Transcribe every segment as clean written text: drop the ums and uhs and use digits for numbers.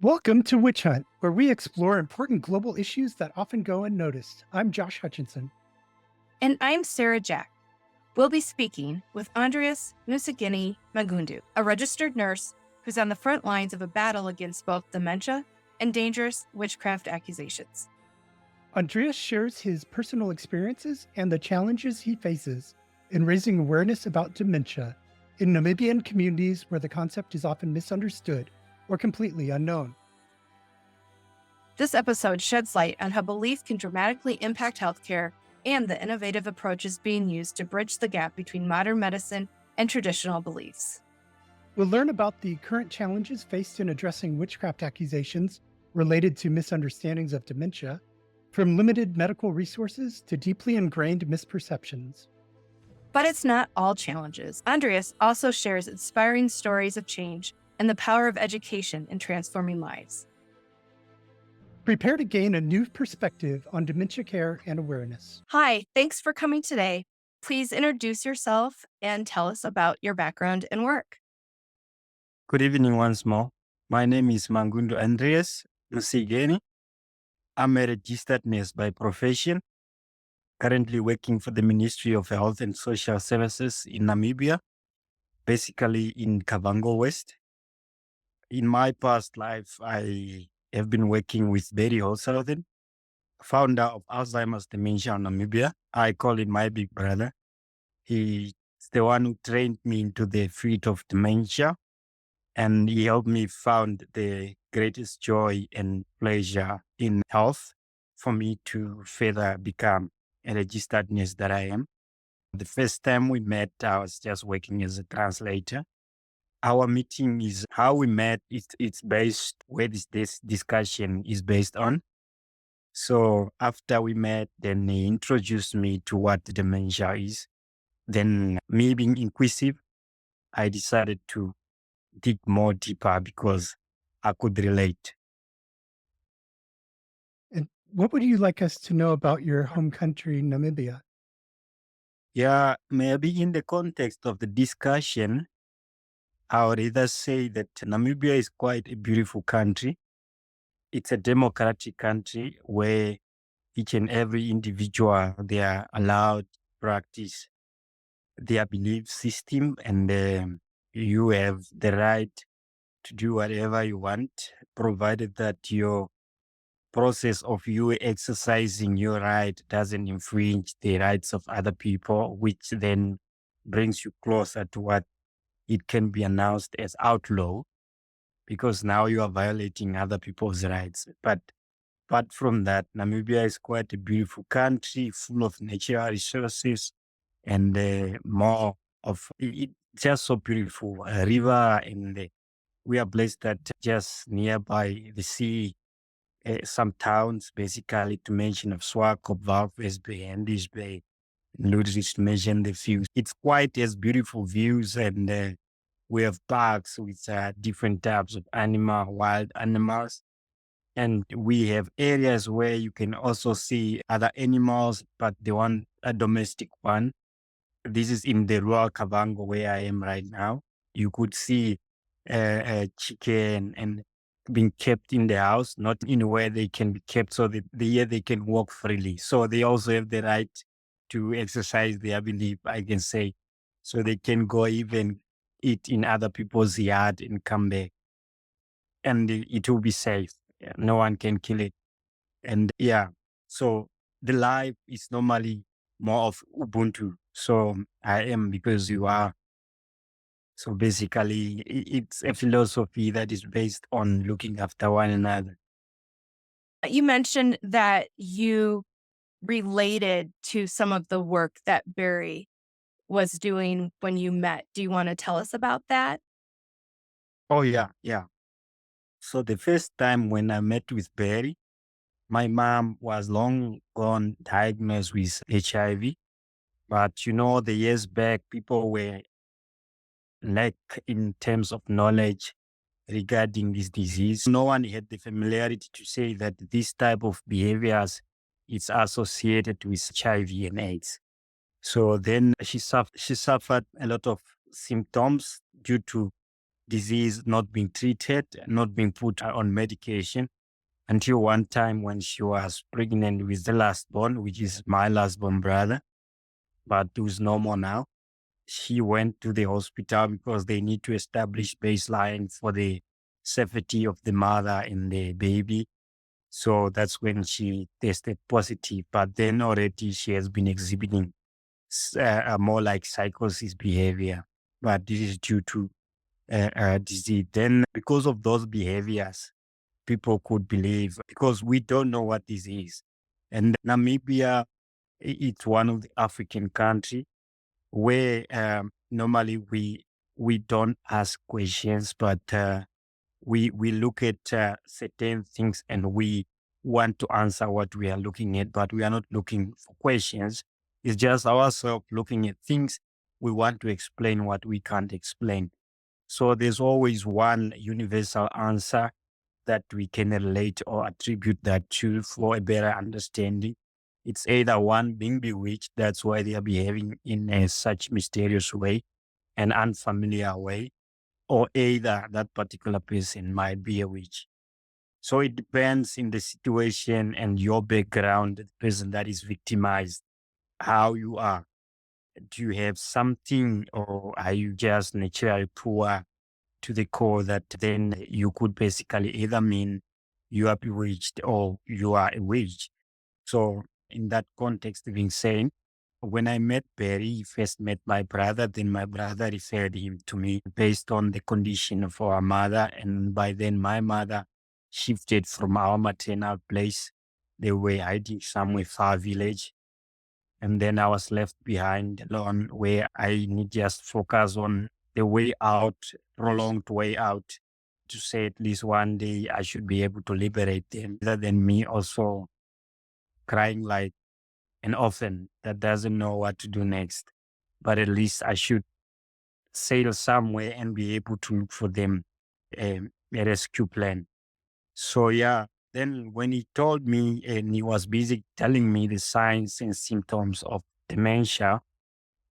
Welcome to Witch Hunt, where we explore important global issues that often go unnoticed. I'm Josh Hutchinson. And I'm Sarah Jack. We'll be speaking with Andrias Musigeni Mangundu, a registered nurse who's on the front lines of a battle against both dementia and dangerous witchcraft accusations. Andreas shares his personal experiences and the challenges he faces in raising awareness about dementia in Namibian communities where the concept is often misunderstood or completely unknown. This episode sheds light on how belief can dramatically impact healthcare and the innovative approaches being used to bridge the gap between modern medicine and traditional beliefs. We'll learn about the current challenges faced in addressing witchcraft accusations related to misunderstandings of dementia, from limited medical resources to deeply ingrained misperceptions. But it's not all challenges. Andrias also shares inspiring stories of change and the power of education in transforming lives. Prepare to gain a new perspective on dementia care and awareness. Hi, thanks for coming today. Please introduce yourself and tell us about your background and work. Good evening once more. My name is Mangundu Andrias Musigeni. I'm a registered nurse by profession, currently working for the Ministry of Health and Social Services in Namibia, basically in Kavango West. In my past life, I have been working with Berrie Holtzhausen, founder of Alzheimer's Dementia in Namibia. I call him my big brother. He's the one who trained me into the field of dementia, and he helped me found the greatest joy and pleasure in health for me to further become a registered nurse that I am. The first time we met, I was just working as a translator. Our meeting is how we met. It's based where this discussion is based on. So after we met, then he introduced me to what dementia is. Then me being inquisitive, I decided to dig more deeper because I could relate. And what would you like us to know about your home country, Namibia? Yeah, maybe in the context of the discussion, I would either say that Namibia is quite a beautiful country. It's a democratic country where each and every individual, they are allowed to practice their belief system, and you have the right to do whatever you want, provided that your process of you exercising your right doesn't infringe the rights of other people, which then brings you closer to what it can be announced as outlaw, because now you are violating other people's rights. But apart from that, Namibia is quite a beautiful country full of natural resources and more of just so beautiful. A river, and we are blessed that just nearby the sea, some towns, basically to mention of Swakop, Walvis Bay, Andes Bay, and Ludwig to mention the views. It's quite as beautiful views, and we have parks with different types of wild animals. And we have areas where you can also see other animals, but a domestic one. This is in the rural Kavango where I am right now. You could see a chicken and being kept in the house, not in where they can be kept so that they can walk freely. So they also have the right to exercise their belief, I can say. So they can go even eat in other people's yard and come back. And it will be safe. Yeah, no one can kill it. And yeah, so the life is normally more of Ubuntu. So I am because you are. So basically, it's a philosophy that is based on looking after one another. You mentioned that you related to some of the work that Berrie was doing when you met. Do you want to tell us about that? Oh, yeah, yeah. So the first time when I met with Barry, my mom was long gone diagnosed with HIV. But the years back, people were lack in terms of knowledge regarding this disease. No one had the familiarity to say that this type of behaviors is associated with HIV and AIDS. So then she suffered a lot of symptoms due to disease, not being treated, not being put on medication until one time when she was pregnant with the last born, which is my last born brother, but who's no more now. She went to the hospital because they need to establish baseline for the safety of the mother and the baby. So that's when she tested positive. But then already she has been exhibiting a more like psychosis behavior. But this is due to disease. Then because of those behaviors, people could believe because we don't know what this is. And Namibia, it's one of the African countries where normally we don't ask questions, but we look at certain things and we want to answer what we are looking at, but we are not looking for questions. It's just ourselves looking at things. We want to explain what we can't explain. So there's always one universal answer that we can relate or attribute that to for a better understanding. It's either one being bewitched, that's why they are behaving in such mysterious way, an unfamiliar way, or either that particular person might be a witch. So it depends in the situation and your background, the person that is victimized, how you are. Do you have something or are you just naturally poor to the core that then you could basically either mean you are bewitched or you are a witch? So in that context, being saying, when I met Berry, he first met my brother, then my brother referred him to me based on the condition of our mother. And by then my mother shifted from our maternal place. They were hiding somewhere far village. And then I was left behind alone where I need just focus on the way out, prolonged way out, to say at least one day I should be able to liberate them, rather than me also crying like an orphan that doesn't know what to do next. But at least I should sail somewhere and be able to look for them a rescue plan. So yeah, then when he told me and he was busy telling me the signs and symptoms of dementia,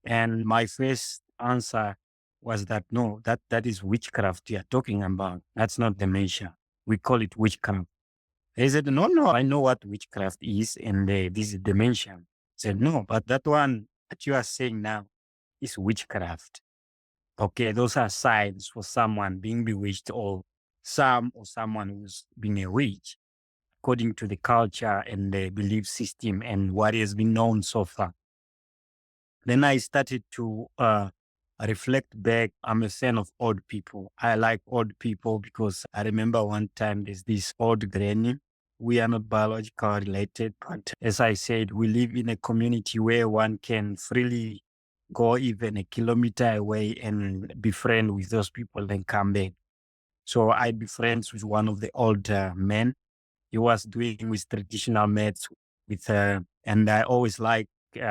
and my first answer was that no, that is witchcraft you are talking about. That's not dementia. We call it witchcraft. He said, no, I know what witchcraft is, and this is dementia. I said, no, but that one that you are saying now is witchcraft. Okay, those are signs for someone being bewitched or someone who's being a witch, according to the culture and the belief system and what has been known so far. Then I started to reflect back. I'm a fan of old people. I like old people because I remember one time there's this old granny. We are not biological related, but as I said, we live in a community where one can freely go even a kilometer away and be friends with those people, then come back. So I'd be friends with one of the older men. He was doing with traditional meds with her, and I always like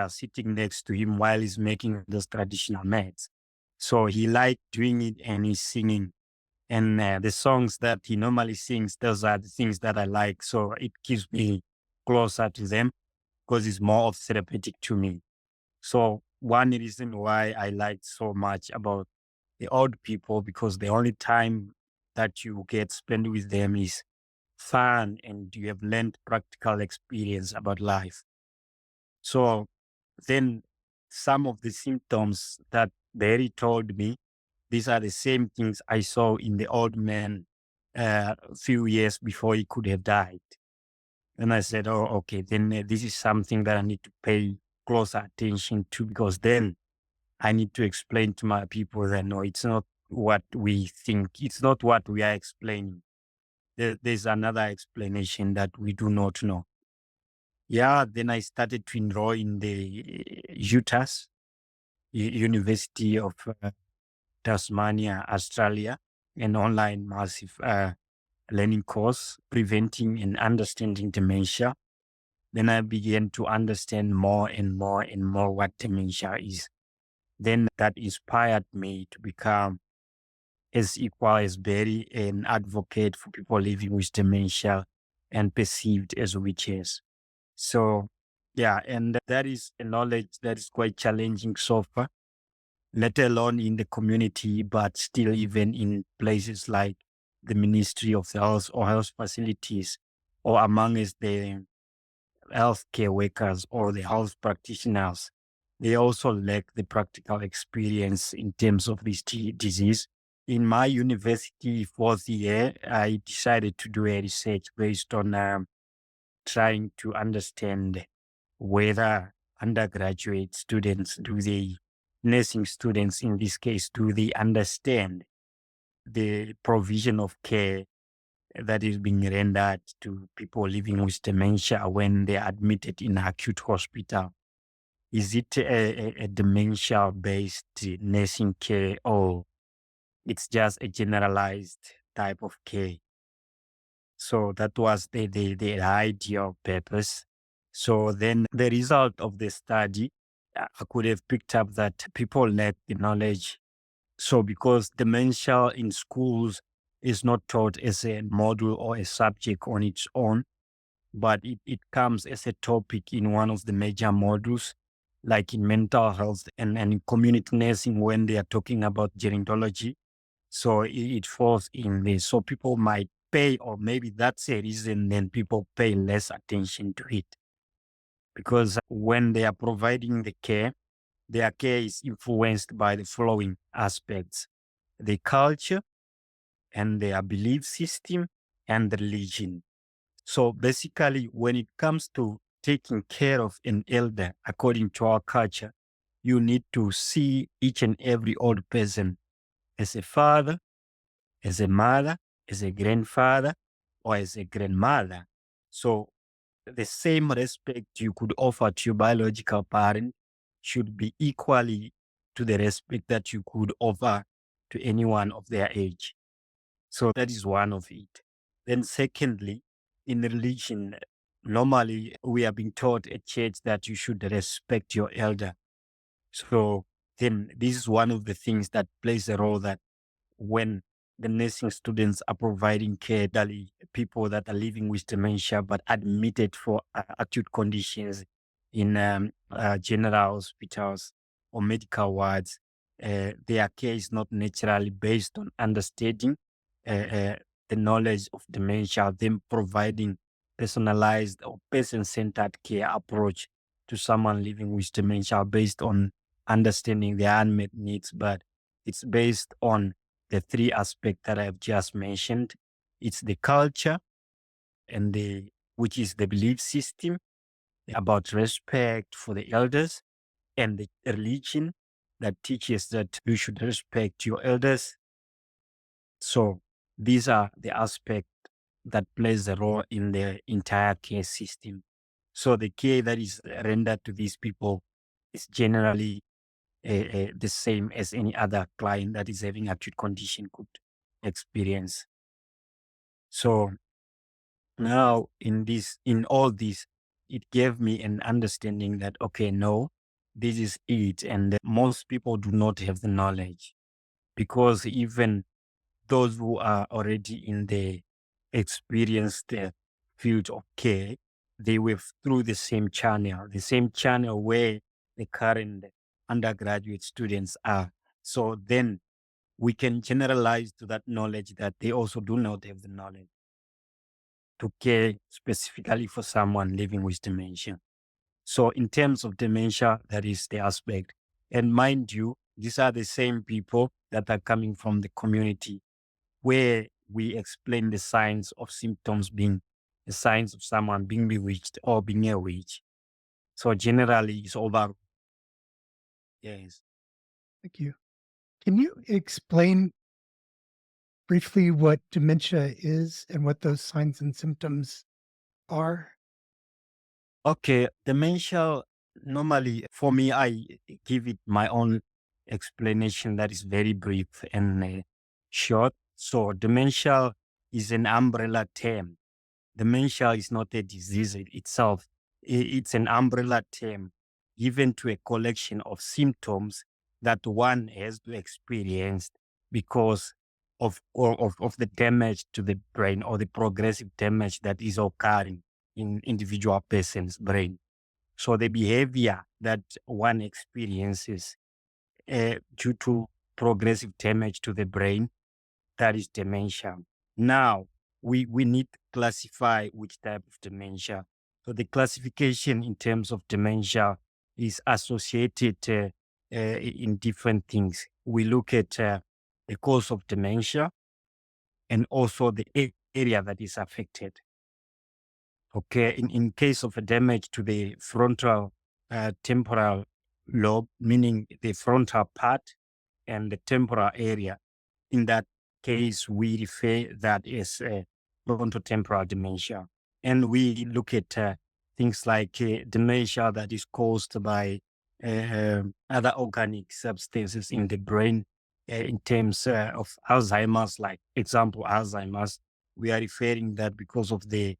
sitting next to him while he's making those traditional meds. So he liked doing it and he's singing. And the songs that he normally sings, those are the things that I like. So it keeps me closer to them because it's more of therapeutic to me. So one reason why I like so much about the old people, because the only time that you get spent with them is fun and you have learned practical experience about life. So then some of the symptoms that Barry told me, these are the same things I saw in the old man a few years before he could have died. And I said, oh, okay, then this is something that I need to pay closer attention to, because then I need to explain to my people that no, it's not what we think. It's not what we are explaining. There's another explanation that we do not know. Yeah, then I started to enroll in the UTAS, University of Tasmania, Australia, an online massive learning course, Preventing and Understanding Dementia. Then I began to understand more and more and more what dementia is. Then that inspired me to become, as equal as Barry, an advocate for people living with dementia and perceived as witches. So, yeah, and that is a knowledge that is quite challenging so far. let alone in the community, but still even in places like the Ministry of Health or health facilities, or amongst the healthcare workers or the health practitioners. They also lack the practical experience in terms of this disease. In my university fourth year, I decided to do a research based on trying to understand whether undergraduate students, nursing students in this case, do they understand the provision of care that is being rendered to people living with dementia when they are admitted in acute hospital? Is it a dementia based nursing care, or it's just a generalized type of care? So that was the idea of purpose. So then the result of the study, I could have picked up that people lack the knowledge. So because dementia in schools is not taught as a module or a subject on its own, but it comes as a topic in one of the major modules, like in mental health and in community nursing when they are talking about gerontology. So it falls in this. So people might pay, or maybe that's a reason then people pay less attention to it. Because when they are providing the care, their care is influenced by the following aspects: the culture and their belief system and the religion. So basically, when it comes to taking care of an elder, according to our culture, you need to see each and every old person as a father, as a mother, as a grandfather, or as a grandmother. So the same respect you could offer to your biological parent should be equally to the respect that you could offer to anyone of their age. So that is one of it. Then secondly, in religion, normally we are being taught at church that you should respect your elder. So then this is one of the things that plays a role, that when the nursing students are providing care to people that are living with dementia but admitted for acute conditions in general hospitals or medical wards, their care is not naturally based on understanding the knowledge of dementia, them providing personalized or person-centered care approach to someone living with dementia based on understanding their unmet needs, but it's based on the three aspects that I've just mentioned. It's the culture and which is the belief system about respect for the elders, and the religion that teaches that you should respect your elders. So these are the aspects that plays a role in the entire care system. So the care that is rendered to these people is generally the same as any other client that is having acute condition could experience. So now in all this, it gave me an understanding that, okay, no, this is it. And most people do not have the knowledge, because even those who are already in the experienced field of care, they were through the same channel where the current undergraduate students are. So then we can generalize to that knowledge that they also do not have the knowledge to care specifically for someone living with dementia. So in terms of dementia, that is the aspect. And mind you, these are the same people that are coming from the community where we explain the signs of symptoms being the signs of someone being bewitched or being a witch. So generally it's over. Yes. Thank you. Can you explain briefly what dementia is and what those signs and symptoms are? Okay, dementia, normally for me, I give it my own explanation that is very brief and short. So dementia is an umbrella term. Dementia is not a disease itself. It's an umbrella term given to a collection of symptoms that one has to experience because of the damage to the brain, or the progressive damage that is occurring in individual person's brain. So the behavior that one experiences due to progressive damage to the brain. That is dementia. Now, we need to classify which type of dementia. So the classification in terms of dementia is associated in different things. We look at the cause of dementia and also the area that is affected. Okay, in case of a damage to the frontal temporal lobe, meaning the frontal part and the temporal area, in that case, we refer that as frontotemporal dementia. And we look at things like dementia that is caused by other organic substances in the brain. In terms of Alzheimer's, like example, Alzheimer's, we are referring that because of the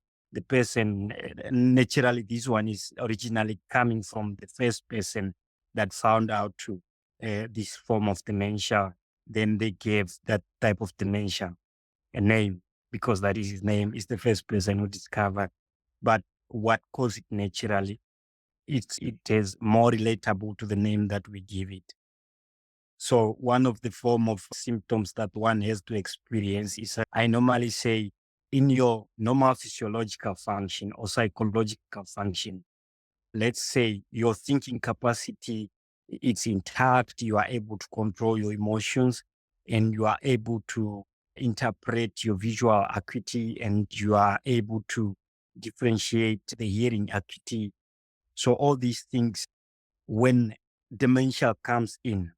person, naturally, this one is originally coming from the first person that found out to this form of dementia. Then they gave that type of dementia a name because that is his name, is the first person who discovered. But what caused it naturally, it is more relatable to the name that we give it. So one of the form of symptoms that one has to experience is, I normally say, in your normal physiological function or psychological function, let's say your thinking capacity, it's intact, you are able to control your emotions, and you are able to interpret your visual acuity, and you are able to differentiate the hearing acuity. So all these things, when dementia comes in,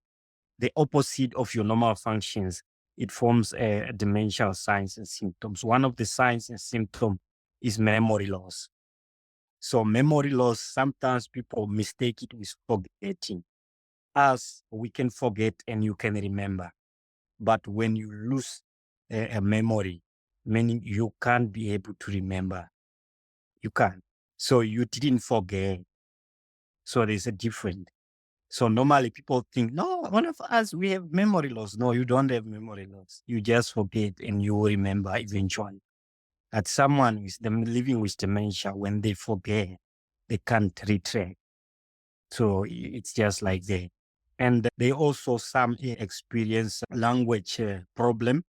the opposite of your normal functions, it forms a dementia signs and symptoms. One of the signs and symptoms is memory loss. So memory loss, sometimes people mistake it with forgetting. As we can forget and you can remember. But when you lose a memory, meaning you can't be able to remember, you can't. So you didn't forget. So there's a difference. So normally people think, no, one of us, we have memory loss. No, you don't have memory loss. You just forget and you will remember eventually. That someone who is living with dementia, when they forget, they can't retract. So it's just like that. And they also some experience language problem.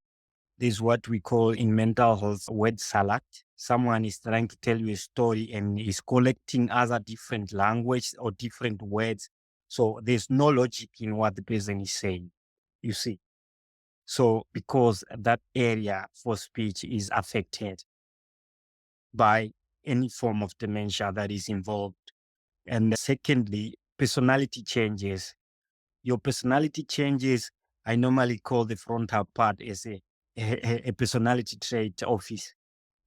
This is what we call in mental health word salad. Someone is trying to tell you a story and is collecting other different language or different words. So there's no logic in what the person is saying, you see. So because that area for speech is affected by any form of dementia that is involved. And secondly, personality changes. Your personality changes, I normally call the frontal part as a personality trait office.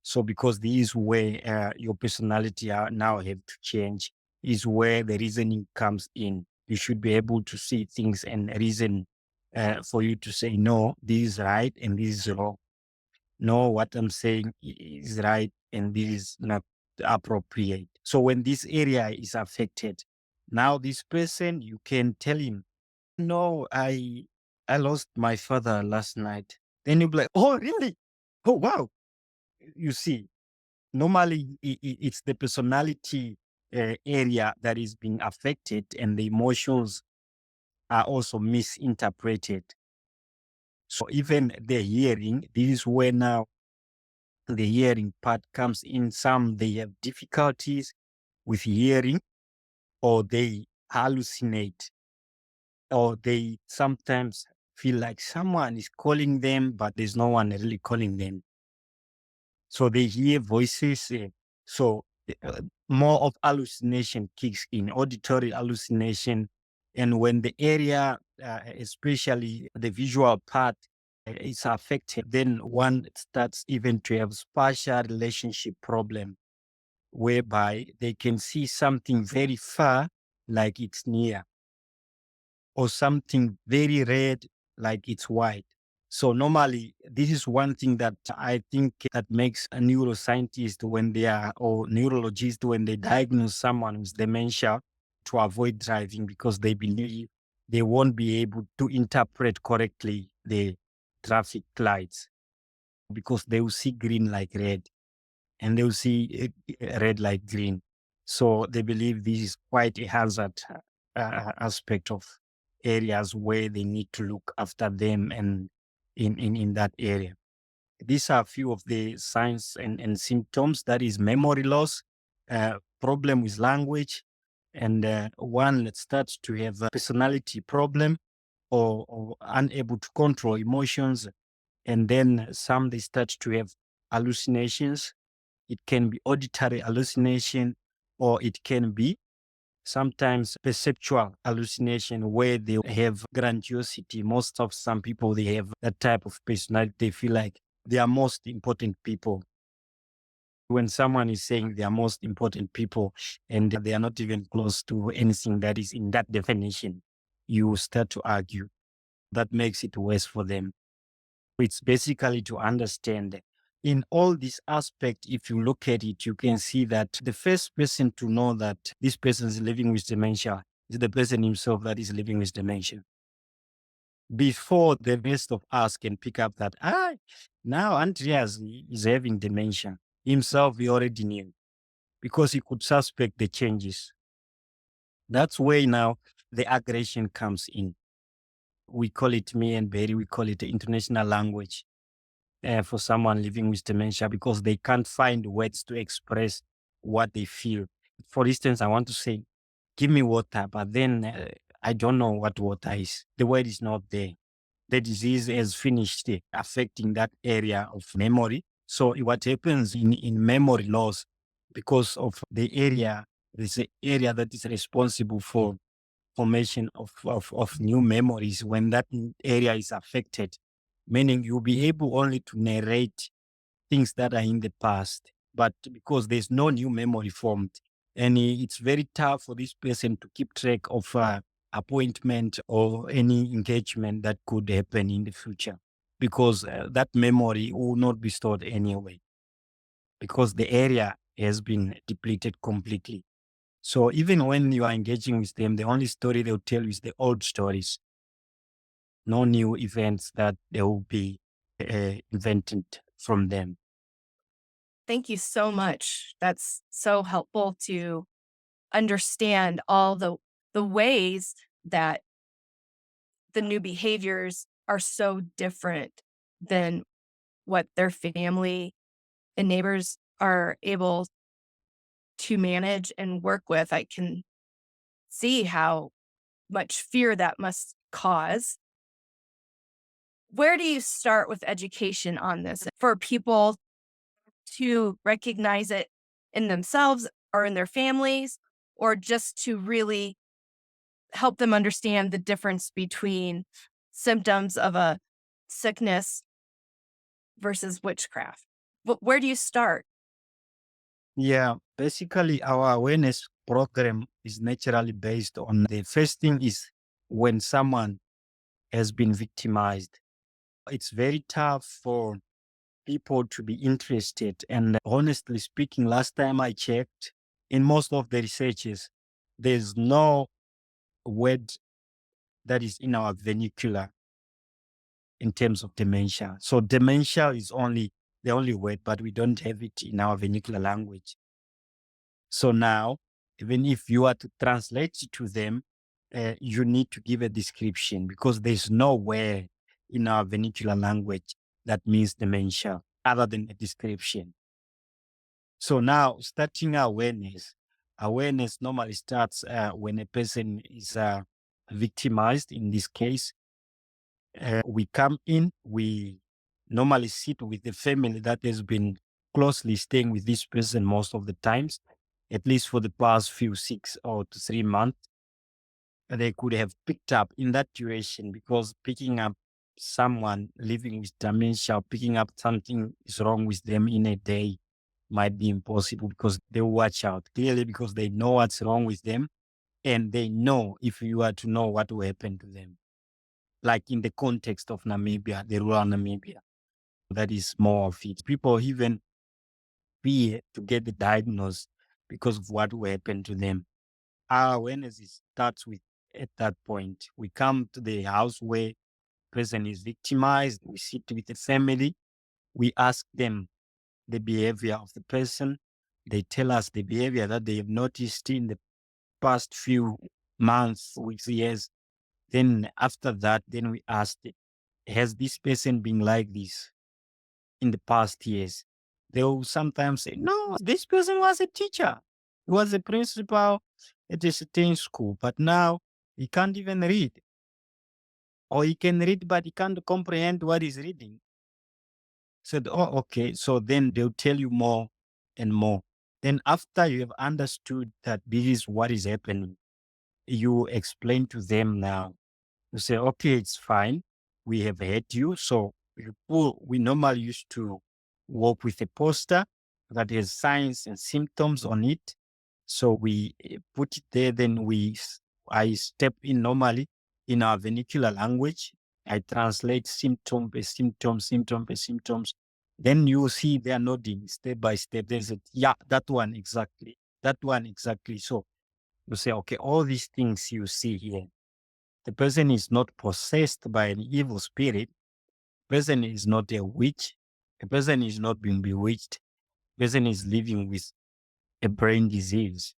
So because this is where your personality now have to change, is where the reasoning comes in. You should be able to see things and reason for you to say, no, this is right and this is wrong. No, what I'm saying is right and this is not appropriate. So when this area is affected, now this person, you can tell him, no, I lost my father last night. Then you'll be like, oh, really? Oh, wow. You see, normally it's the personality area that is being affected, and the emotions are also misinterpreted. So even the hearing, this is where now the hearing part comes in. Some, they have difficulties with hearing, or they hallucinate, or they sometimes feel like someone is calling them, but there's no one really calling them. So they hear voices. So more of hallucination kicks in, auditory hallucination. And when the area, especially the visual part, is affected, then one starts even to have spatial relationship problem, whereby they can see something very far, like it's near, or something very red, like it's white. So normally, this is one thing that I think that makes a neuroscientist when they are, or neurologist when they diagnose someone with dementia, to avoid driving, because they believe they won't be able to interpret correctly the traffic lights, because they will see green like red and they will see red like green. So they believe this is quite a hazard aspect of areas where they need to look after them and in that area. These are a few of the signs and symptoms. That is memory loss, problem with language, and one that starts to have a personality problem or unable to control emotions. And then some, they start to have hallucinations. It can be auditory hallucination, or it can be sometimes perceptual hallucination where they have grandiosity. Most of some people, they have that type of personality. They feel like they are most important people. When someone is saying they are most important people and they are not even close to anything that is in that definition, you start to argue. That makes it worse for them. It's basically to understand in all this aspect. If you look at it, you can see that the first person to know that this person is living with dementia is the person himself that is living with dementia. Before the rest of us can pick up that, now Andreas is having dementia. Himself, he already knew because he could suspect the changes. That's where now the aggression comes in. We call it, me and Berry, we call it the international language. For someone living with dementia, because they can't find words to express what they feel. For instance, I want to say, give me water, but then I don't know what water is. The word is not there. The disease has finished affecting that area of memory. So what happens in memory loss, because of the area, there's an area that is responsible for formation of new memories. When that area is affected, meaning you'll be able only to narrate things that are in the past, but because there's no new memory formed, and it's very tough for this person to keep track of appointment or any engagement that could happen in the future, because that memory will not be stored anyway, because the area has been depleted completely. So even when you are engaging with them, the only story they'll tell you is the old stories. No new events that they will be invented from them. Thank you so much. That's so helpful to understand all the ways that the new behaviors are so different than what their family and neighbors are able to manage and work with. I can see how much fear that must cause. Where do you start with education on this for people to recognize it in themselves or in their families, or just to really help them understand the difference between symptoms of a sickness versus witchcraft? Where do you start? Yeah, basically, our awareness program is naturally based on the first thing is when someone has been victimized. It's very tough for people to be interested. And honestly speaking, last time I checked, in most of the researches, there's no word that is in our vernacular in terms of dementia. So dementia is only the only word, but we don't have it in our vernacular language. So now, even if you are to translate it to them, you need to give a description, because there's nowhere in our vernacular language that means dementia other than a description. So now, starting awareness normally starts when a person is victimized. In this case, we come in, we normally sit with the family that has been closely staying with this person most of the times, at least for the past few 6 or to 3 months. They could have picked up in that duration, because picking up someone living with dementia, picking up something is wrong with them in a day might be impossible, because they watch out clearly, because they know what's wrong with them, and they know if you are to know what will happen to them. Like in the context of Namibia, the rural Namibia, that is more of it. People even fear to get the diagnosis because of what will happen to them. Our starts with at that point. We come to the house where person is victimized. We sit with the family. We ask them the behavior of the person. They tell us the behavior that they have noticed in the past few months, weeks, years. Then after that, then we asked, has this person been like this in the past years? They will sometimes say, no, this person was a teacher. He was a principal at a certain school, but now he can't even read. Or he can read, but he can't comprehend what he's reading. Said, oh, okay. So then they'll tell you more and more. Then after you have understood that this is what is happening, you explain to them now. You say, okay, it's fine. We have heard you. So we normally used to work with a poster that has signs and symptoms on it. So we put it there. Then I step in normally in our vernacular language. I translate symptom by symptom, symptom by symptoms. Then you see they are nodding step by step. They said, yeah, that one exactly. That one exactly. So you say, okay, all these things you see here, the person is not possessed by an evil spirit. The person is not a witch. The person is not being bewitched. The person is living with a brain disease.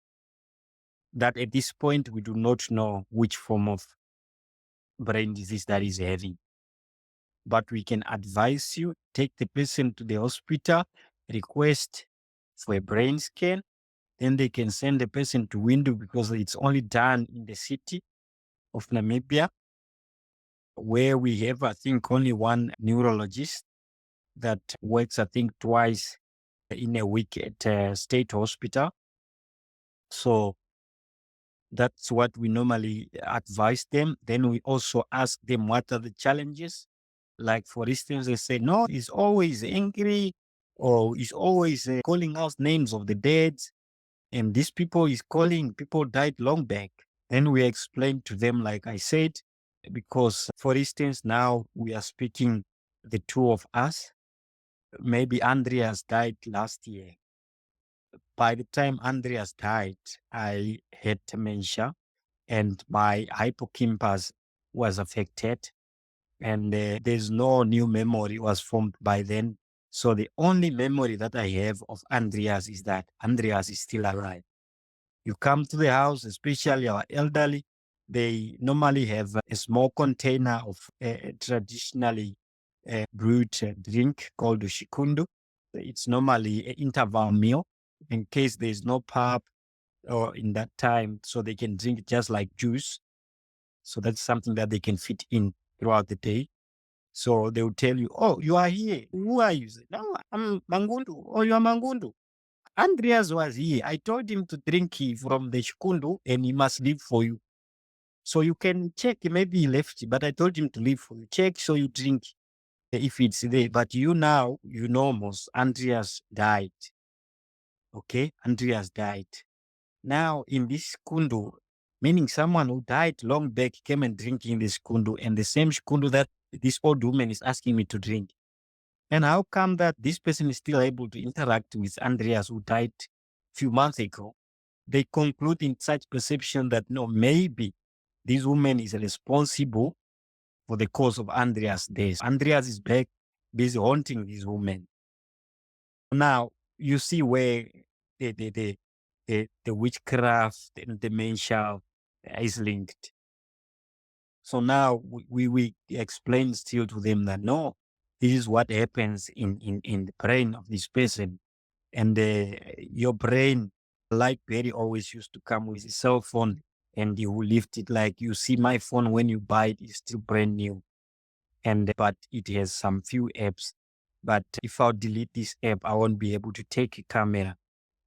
That at this point, we do not know which form of brain disease that is having. But we can advise you, take the person to the hospital, request for a brain scan. Then they can send the person to Windu because it's only done in the city of Namibia, where we have, I think, only one neurologist that works, I think, twice in a week at a state hospital. So that's what we normally advise them. Then we also ask them what are the challenges. Like, for instance, they say, no, he's always angry or he's always calling out names of the dead. And these people he's calling, people died long back. Then we explain to them, like I said, because, for instance, now we are speaking, the two of us. Maybe Andreas died last year. By the time Andreas died, I had dementia and my hippocampus was affected. And there's no new memory was formed by then. So the only memory that I have of Andreas is that Andreas is still alive. You come to the house, especially our elderly, they normally have a small container of traditionally brewed drink called shikundu. It's normally an interval meal in case there's no pub or in that time, so they can drink just like juice. So that's something that they can fit in throughout the day. So they will tell you, oh, you are here. Who are you? Say, no, I'm Mangundu. Oh, you are Mangundu. Andreas was here. I told him to drink from the shikundu and he must leave for you. So you can check. Maybe he left, but I told him to leave for you. Check so you drink if it's there. But you now, you know, most Andreas died. Okay, Andreas died. Now in this kundu, meaning someone who died long back came and drink in this kundu, and the same kundu that this old woman is asking me to drink. And how come that this person is still able to interact with Andreas who died a few months ago? They conclude in such perception that no, maybe this woman is responsible for the cause of Andreas' death. Andreas is back, busy haunting this woman. Now you see where the witchcraft and dementia is linked. So now we explain still to them that no, this is what happens in the brain of this person. And your brain, like Berry always used to come with a cell phone and you will lift it. Like you see my phone when you buy it, it's still brand new. But it has some few apps. But if I'll delete this app, I won't be able to take a camera.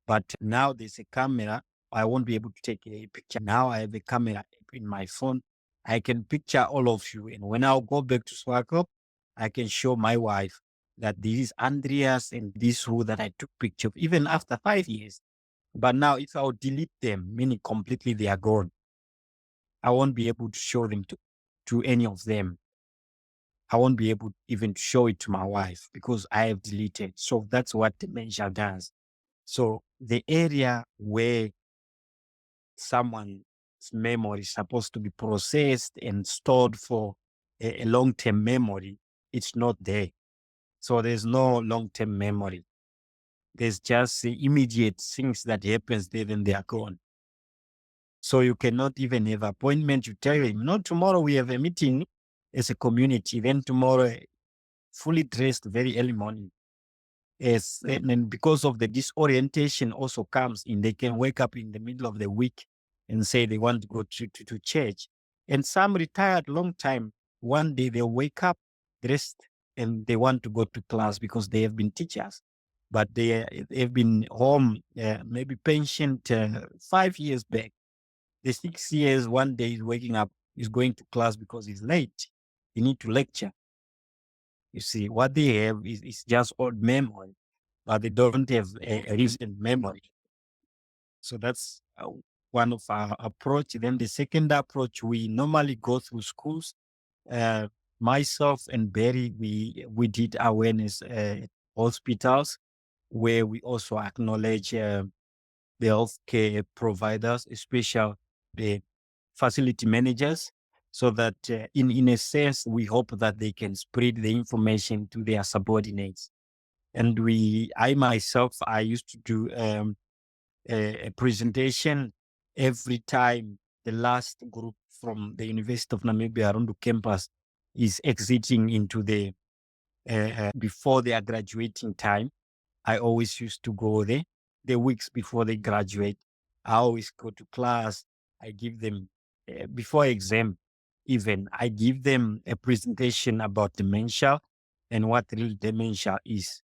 But now there's a camera, I won't be able to take a picture. Now I have a camera app in my phone. I can picture all of you. And when I'll go back to Swakop, I can show my wife that this is Andreas and this who that I took picture of, even after 5 years. But now if I'll delete them, meaning completely they are gone, I won't be able to show them to any of them. I won't be able even to show it to my wife because I have deleted. So that's what dementia does. So the area where someone's memory is supposed to be processed and stored for a long-term memory, it's not there. So there's no long-term memory. There's just the immediate things that happens there, then they are gone. So you cannot even have appointment. You tell him, no, tomorrow we have a meeting as a community. Then tomorrow, fully dressed very early morning. Yes, and then because of the disorientation also comes in, they can wake up in the middle of the week and say they want to go to church. And some retired long time, one day they'll wake up dressed and they want to go to class because they have been teachers, but they've been home, maybe pensioned 5 years back. The 6 years, one day is waking up, is going to class because he's late. He need to lecture. You see, what they have is just old memory, but they don't have a recent memory. So that's one of our approach. Then the second approach, we normally go through schools. Uh, Myself and Berry, we did awareness hospitals where we also acknowledge the healthcare providers, especially the facility managers, so that in a sense, we hope that they can spread the information to their subordinates. And I myself, I used to do a presentation every time the last group from the University of Namibia Arundu campus is exiting into the before their graduating time. I always used to go there the weeks before they graduate. I always go to class. I give them, before exam, even, I give them a presentation about dementia and what real dementia is.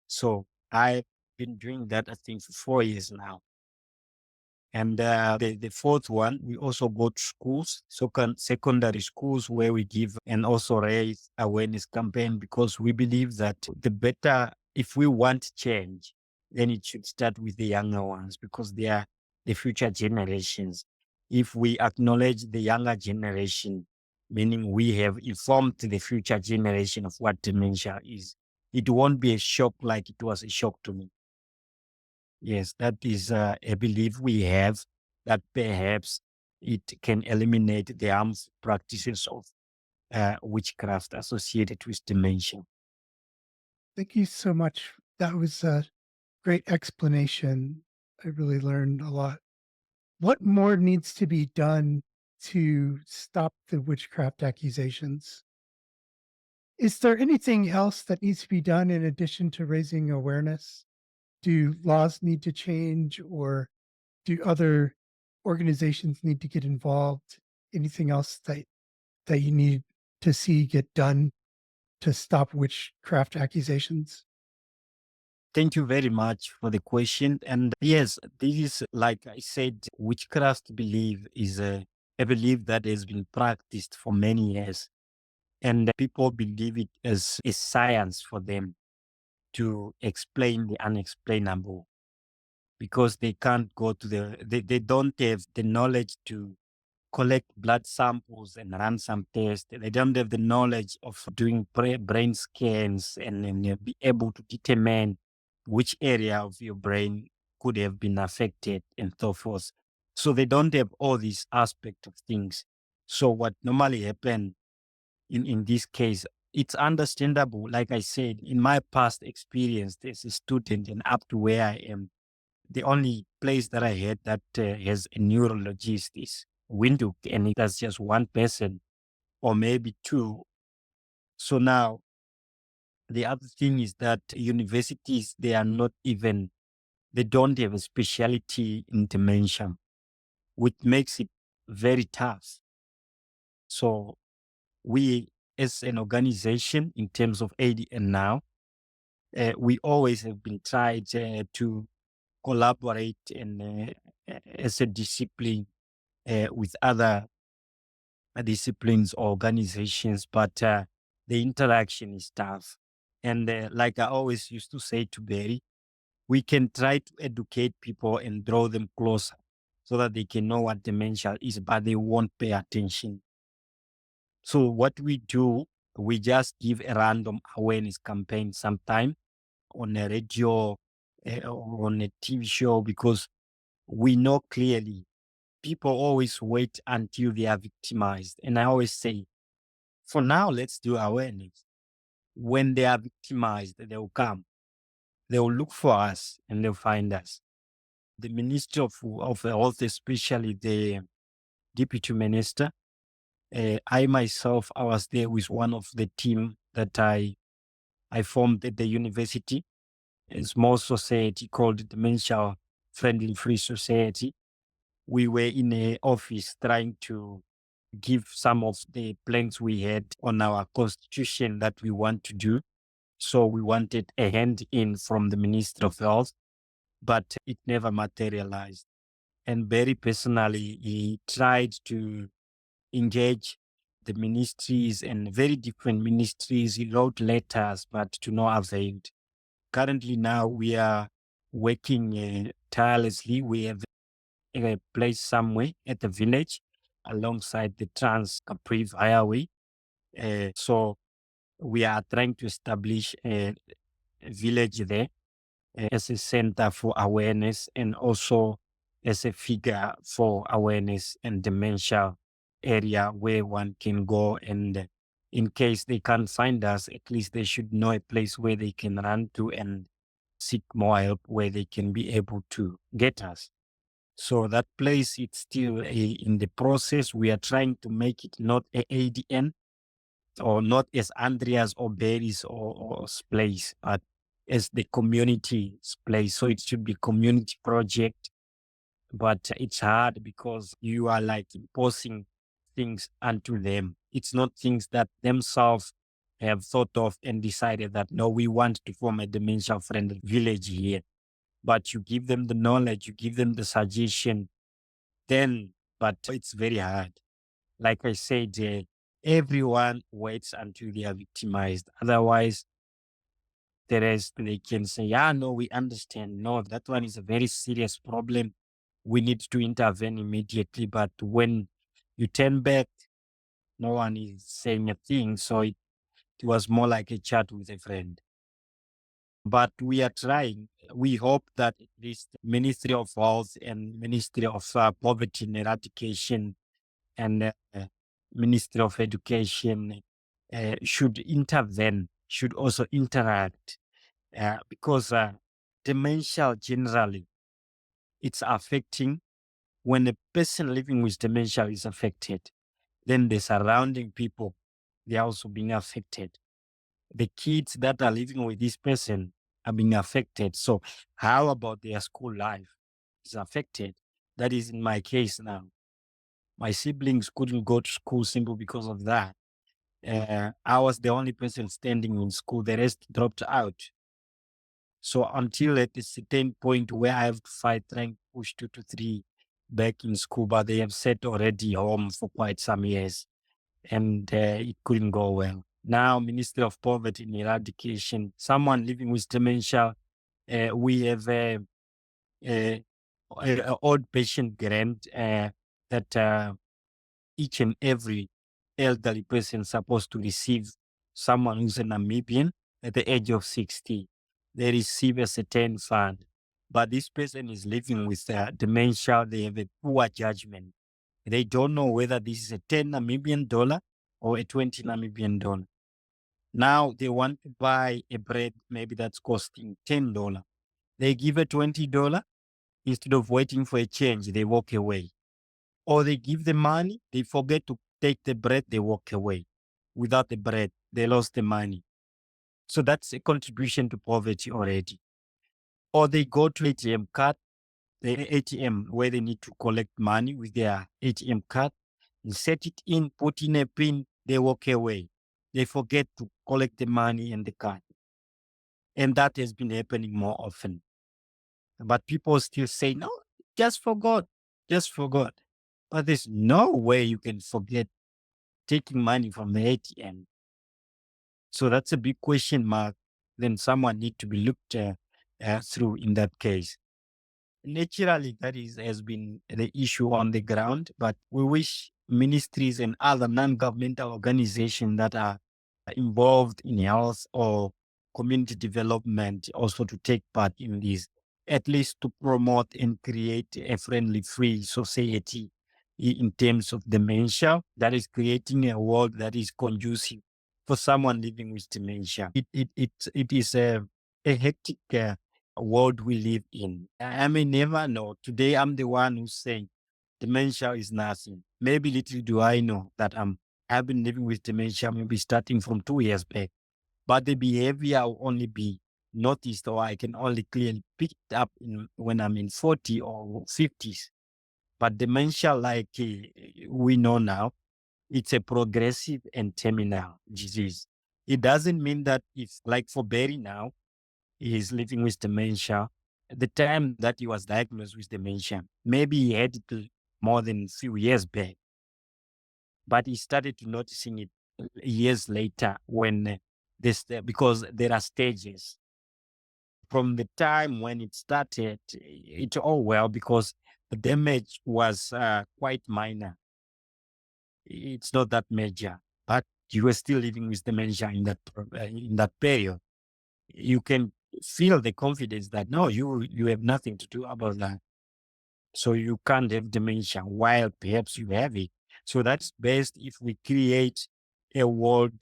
So I've been doing that, I think, for 4 years now. And the fourth one, we also go to schools, secondary schools, where we give and also raise awareness campaign, because we believe that the better, if we want change, then it should start with the younger ones, because they are the future generations. If we acknowledge the younger generation, meaning we have informed the future generation of what dementia is, it won't be a shock like it was a shock to me. Yes, that is a belief we have, that perhaps it can eliminate the harmful practices of witchcraft associated with dementia. Thank you so much. That was a great explanation. I really learned a lot. What more needs to be done to stop the witchcraft accusations? Is there anything else that needs to be done in addition to raising awareness? Do laws need to change, or do other organizations need to get involved? Anything else that you need to see get done to stop witchcraft accusations? Thank you very much for the question. And yes, this is, like I said, witchcraft belief is a belief that has been practiced for many years. And people believe it as a science for them to explain the unexplainable, because they can't go to they don't have the knowledge to collect blood samples and run some tests. They don't have the knowledge of doing brain scans and be able to determine which area of your brain could have been affected and so forth. So they don't have all these aspects of things. So what normally happen in this case, it's understandable. Like I said, in my past experience as a student and up to where I am, the only place that I had that has a neurologist is Windhoek, and that's just one person or maybe two. So now the other thing is that universities, they are not even, they don't have a specialty in dementia, which makes it very tough. So we, as an organization, in terms of ADN now, we always have been tried to collaborate and as a discipline with other disciplines or organizations, but the interaction is tough. And like I always used to say to Berry, we can try to educate people and draw them closer so that they can know what dementia is, but they won't pay attention. So what we do, we just give a random awareness campaign sometime on a radio or on a TV show, because we know clearly people always wait until they are victimized. And I always say, for now, let's do awareness. When they are victimized, they will come. They will look for us and they'll find us. The Ministry of Health, especially the Deputy Minister, I myself, I was there with one of the team that I formed at the university, a small society called Dementia Friendly Free Society. We were in a office trying to give some of the plans we had on our constitution that we want to do. So we wanted a hand in from the Minister of Health, but it never materialized. And very personally, he tried to engage the ministries and very different ministries. He wrote letters, but to no avail. Currently, now we are working tirelessly. We have a place somewhere at the village alongside the Trans Capriv Highway. So we are trying to establish a village there as a center for awareness and also as a figure for awareness and dementia area where one can go, and in case they can't find us, at least they should know a place where they can run to and seek more help, where they can be able to get us. So that place, it's still in the process. We are trying to make it not a ADN or not as Andrias or Berrie's or place, but as the community's place. So it should be community project, but it's hard because you are like imposing things onto them. It's not things that themselves have thought of and decided that, no, we want to form a dementia friendly village here. But you give them the knowledge, you give them the suggestion, then, but it's very hard. Like I said, everyone waits until they are victimized. Otherwise, the rest, they can say, yeah, no, we understand. No, that one is a very serious problem. We need to intervene immediately. But when you turn back, no one is saying a thing. So it was more like a chat with a friend. But we are trying. We hope that at least Ministry of Health and Ministry of Poverty and Eradication and Ministry of Education should intervene, should also interact, because dementia generally, it's affecting. When a person living with dementia is affected, then the surrounding people, they are also being affected. The kids that are living with this person are being affected. So how about their school life is affected? That is in my case now. My siblings couldn't go to school simply because of that. I was the only person standing in school. The rest dropped out. So until at a certain point where I have to fight, trying to push 2 to 3 back in school, but they have sat already home for quite some years, and it couldn't go well. Now, Ministry of Poverty and Eradication, someone living with dementia, we have a old patient grant that each and every elderly person is supposed to receive. Someone who's a Namibian at the age of 60, they receive a certain fund. But this person is living with dementia. They have a poor judgment. They don't know whether this is a 10 Namibian dollar or a 20 Namibian dollar. Now they want to buy a bread, maybe that's costing $10. They give a $20. Instead of waiting for a change, they walk away. Or they give the money, they forget to take the bread, they walk away. Without the bread, they lost the money. So that's a contribution to poverty already. Or they go to ATM card, the ATM where they need to collect money with their ATM card, and set it in, put in a pin, they walk away. They forget to collect the money and the card. And that has been happening more often. But people still say, no, just forgot, just forgot. But there's no way you can forget taking money from the ATM. So that's a big question mark. Then someone need to be looked through in that case. Naturally, that has been the issue on the ground, but we wish ministries and other non-governmental organizations that are involved in health or community development also to take part in this, at least to promote and create a friendly, free society in terms of dementia, that is creating a world that is conducive for someone living with dementia. It is a hectic world we live in. I may never know. Today, I'm the one who's saying dementia is nothing. Maybe little do I know that I've been living with dementia maybe starting from 2 years back, but the behavior will only be noticed, or I can only clearly pick it up when I'm in 40 or 50s. But dementia, like we know now, it's a progressive and terminal disease. It doesn't mean that if, like for Berry now, he's living with dementia. At the time that he was diagnosed with dementia, maybe he had it more than a few years back, but he started to noticing it years later when because there are stages. From the time when it started, it's all well because the damage was quite minor. It's not that major, but you were still living with dementia in that period. You can feel the confidence that no, you have nothing to do about that. So you can't have dementia while perhaps you have it. So that's best if we create a world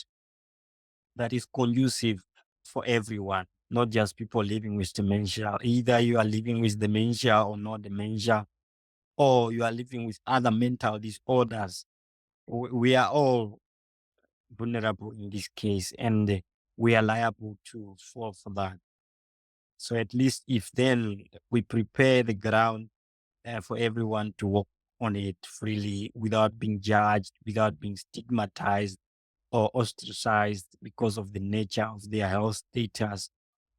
that is conducive for everyone, not just people living with dementia. Either you are living with dementia or not dementia, or you are living with other mental disorders. We are all vulnerable in this case, and we are liable to fall for that. So at least if then we prepare the ground for everyone to walk on it freely without being judged, without being stigmatized or ostracized because of the nature of their health status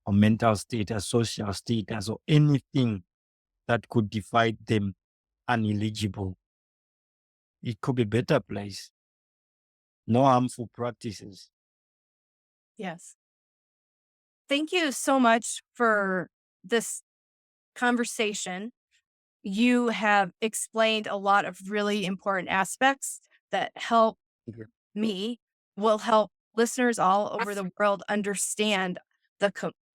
or mental status, social status, or anything that could divide them ineligible. It could be a better place. No harmful practices. Yes. Thank you so much for this conversation. You have explained a lot of really important aspects that help Mhm. me, will help listeners all over the world understand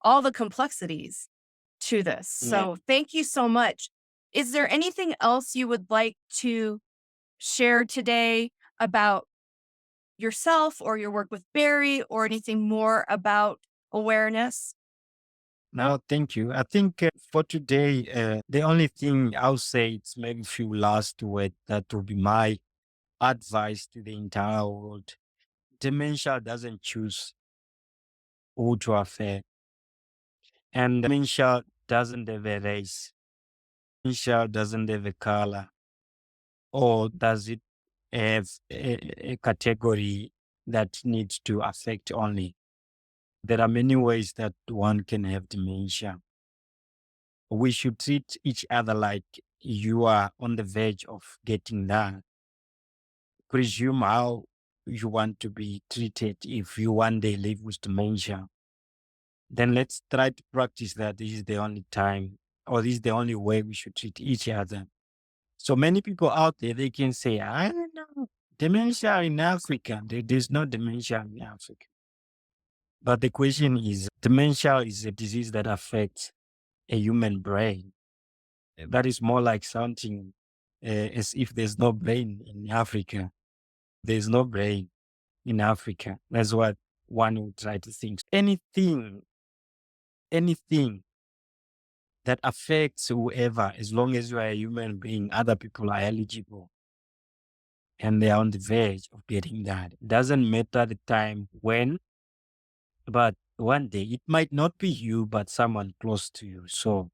all the complexities to this. Yeah. So thank you so much. Is there anything else you would like to share today about yourself or your work with Barry or anything more about awareness? No, thank you. I think for today, the only thing I'll say it's maybe a few last words that will be my advice to the entire world. Dementia doesn't choose who to affect, and dementia doesn't have a race. Dementia doesn't have a color, or does it have a category that needs to affect only? There are many ways that one can have dementia. We should treat each other like you are on the verge of getting that. Presume how you want to be treated if you one day live with dementia. Then let's try to practice that this is the only time or this is the only way we should treat each other. So many people out there, they can say, I don't know, dementia in Africa. There's no dementia in Africa. But the question is, dementia is a disease that affects a human brain. That is more like something as if there's no brain in Africa. There's no brain in Africa. That's what one would try to think. Anything that affects whoever, as long as you are a human being, other people are eligible and they are on the verge of getting that. It doesn't matter the time when, but one day it might not be you, but someone close to you. So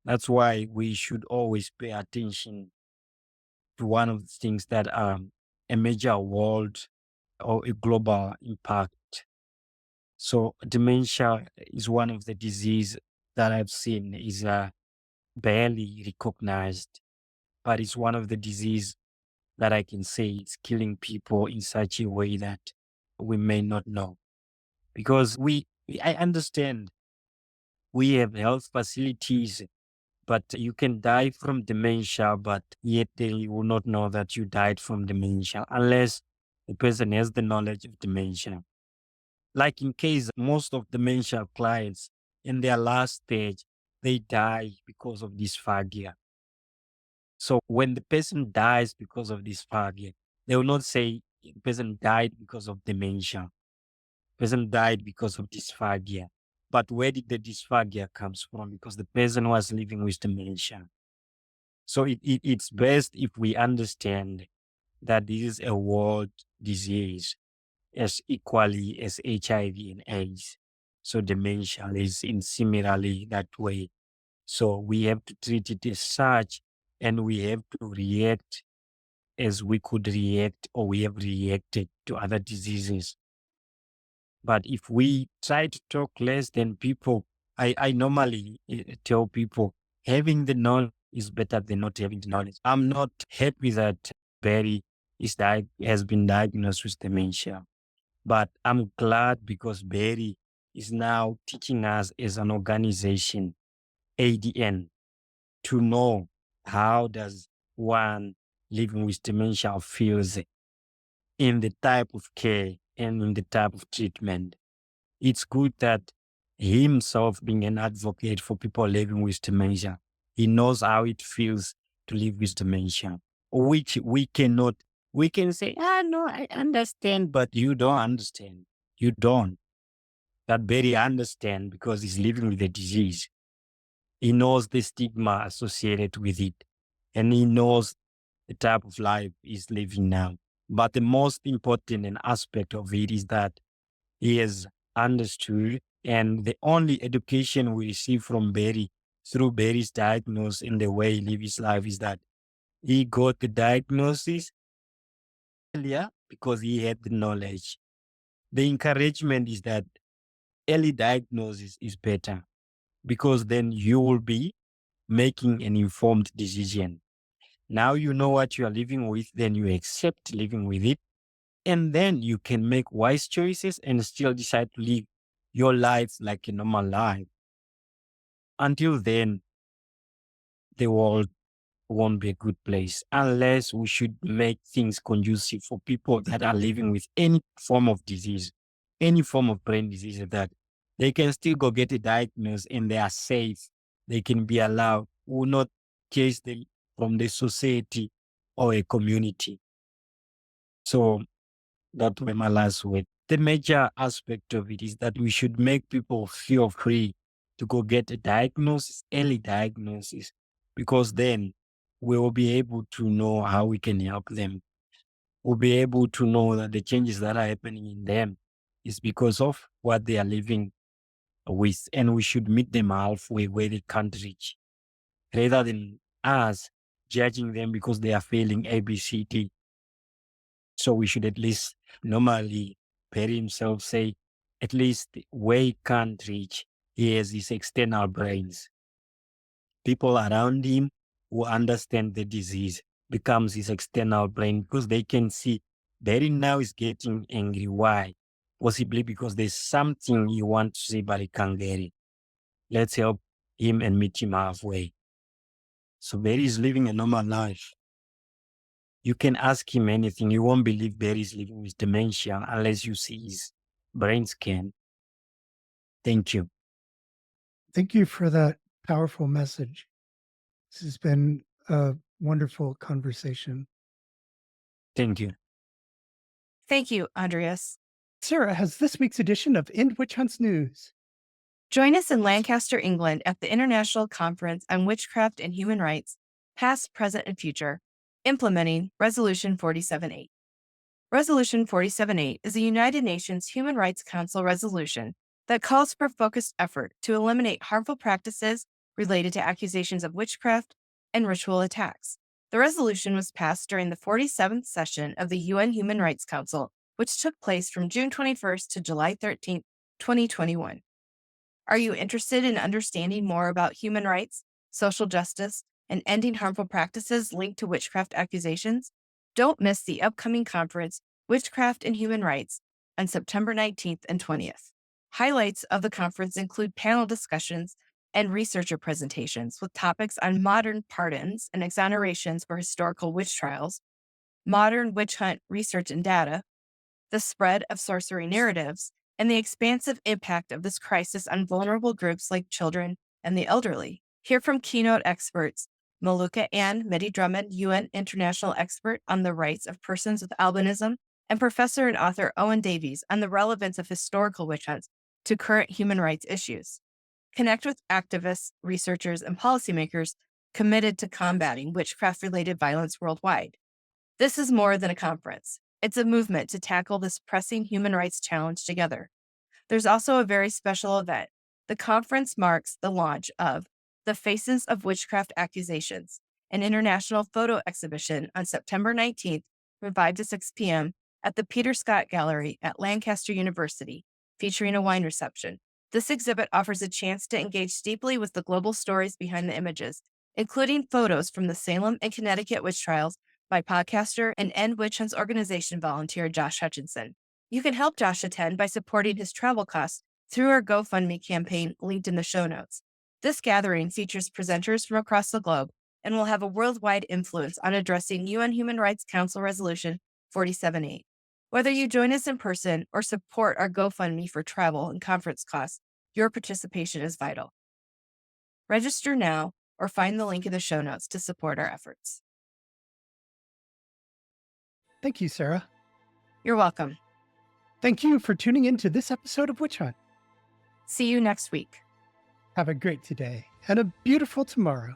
that's why we should always pay attention to one of the things that are a major world or a global impact. So dementia is one of the disease that I've seen is barely recognized, but it's one of the disease that I can say it's killing people in such a way that we may not know. Because I understand we have health facilities, but you can die from dementia, but yet they will not know that you died from dementia unless the person has the knowledge of dementia. Like in case most of dementia clients in their last stage, they die because of dysphagia. So when the person dies because of dysphagia, they will not say the person died because of dementia. The person died because of dysphagia. But where did the dysphagia comes from? Because the person was living with dementia. So it's best if we understand that this is a world disease as equally as HIV and AIDS. So dementia is in similarly that way. So we have to treat it as such, and we have to react as we could react or we have reacted to other diseases. But if we try to talk less than people, I normally tell people having the knowledge is better than not having the knowledge. I'm not happy that Berrie has been diagnosed with dementia, but I'm glad because Berrie is now teaching us as an organization, ADN, to know how does one living with dementia feels in the type of care and in the type of treatment. It's good that he himself, being an advocate for people living with dementia, he knows how it feels to live with dementia, which we cannot. We can say, no, I understand, but you don't understand. You don't. That Berry understand because he's living with the disease. He knows the stigma associated with it, and he knows the type of life he's living now. But the most important aspect of it is that he has understood, and the only education we receive from Berry through Berry's diagnosis and the way he lives his life is that he got the diagnosis earlier because he had the knowledge. The encouragement is that early diagnosis is better because then you will be making an informed decision. Now you know what you are living with, then you accept living with it, and then you can make wise choices and still decide to live your life like a normal life. Until then, the world won't be a good place unless we should make things conducive for people that are living with any form of disease, any form of brain disease, that they can still go get a diagnosis and they are safe. They can be allowed. We will not chase them from the society or a community. So that was my last word. The major aspect of it is that we should make people feel free to go get a diagnosis, early diagnosis, because then we will be able to know how we can help them. We'll be able to know that the changes that are happening in them is because of what they are living with, and we should meet them halfway where they can't reach, rather than us judging them because they are failing ABCD. So we should at least normally Perry himself say, at least where he can't reach, he has his external brains. People around him who understand the disease becomes his external brain because they can see Perry now is getting angry. Why? Possibly because there's something he wants to say, but he can't get it. Let's help him and meet him halfway. So Perry is living a normal life. You can ask him anything. You won't believe Barry's living with dementia unless you see his brain scan. Thank you. Thank you for that powerful message. This has been a wonderful conversation. Thank you. Thank you, Andrias. Sarah has this week's edition of End Witch Hunts News. Join us in Lancaster, England at the International Conference on Witchcraft and Human Rights, Past, Present, and Future, implementing Resolution 47.8. Resolution 47.8 is a United Nations Human Rights Council resolution that calls for focused effort to eliminate harmful practices related to accusations of witchcraft and ritual attacks. The resolution was passed during the 47th session of the UN Human Rights Council, which took place from June 21st to July 13th, 2021. Are you interested in understanding more about human rights, social justice, and ending harmful practices linked to witchcraft accusations? Don't miss the upcoming conference, Witchcraft and Human Rights, on September 19th and 20th. Highlights of the conference include panel discussions and researcher presentations with topics on modern pardons and exonerations for historical witch trials, modern witch hunt research and data, the spread of sorcery narratives, and the expansive impact of this crisis on vulnerable groups like children and the elderly. Hear from keynote experts Maluka Ann Medi-Drummond, UN International Expert on the Rights of Persons with Albinism, and Professor and author Owen Davies on the relevance of historical witch hunts to current human rights issues. Connect with activists, researchers, and policymakers committed to combating witchcraft-related violence worldwide. This is more than a conference. It's a movement to tackle this pressing human rights challenge together. There's also a very special event. The conference marks the launch of The Faces of Witchcraft Accusations, an international photo exhibition on September 19th from 5 to 6 p.m. at the Peter Scott Gallery at Lancaster University, featuring a wine reception. This exhibit offers a chance to engage deeply with the global stories behind the images, including photos from the Salem and Connecticut witch trials by podcaster and End Witch Hunts organization volunteer Josh Hutchinson. You can help Josh attend by supporting his travel costs through our GoFundMe campaign linked in the show notes. This gathering features presenters from across the globe and will have a worldwide influence on addressing UN Human Rights Council Resolution 47.8. Whether you join us in person or support our GoFundMe for travel and conference costs, your participation is vital. Register now or find the link in the show notes to support our efforts. Thank you, Sarah. You're welcome. Thank you for tuning in to this episode of Witch Hunt. See you next week. Have a great today and a beautiful tomorrow.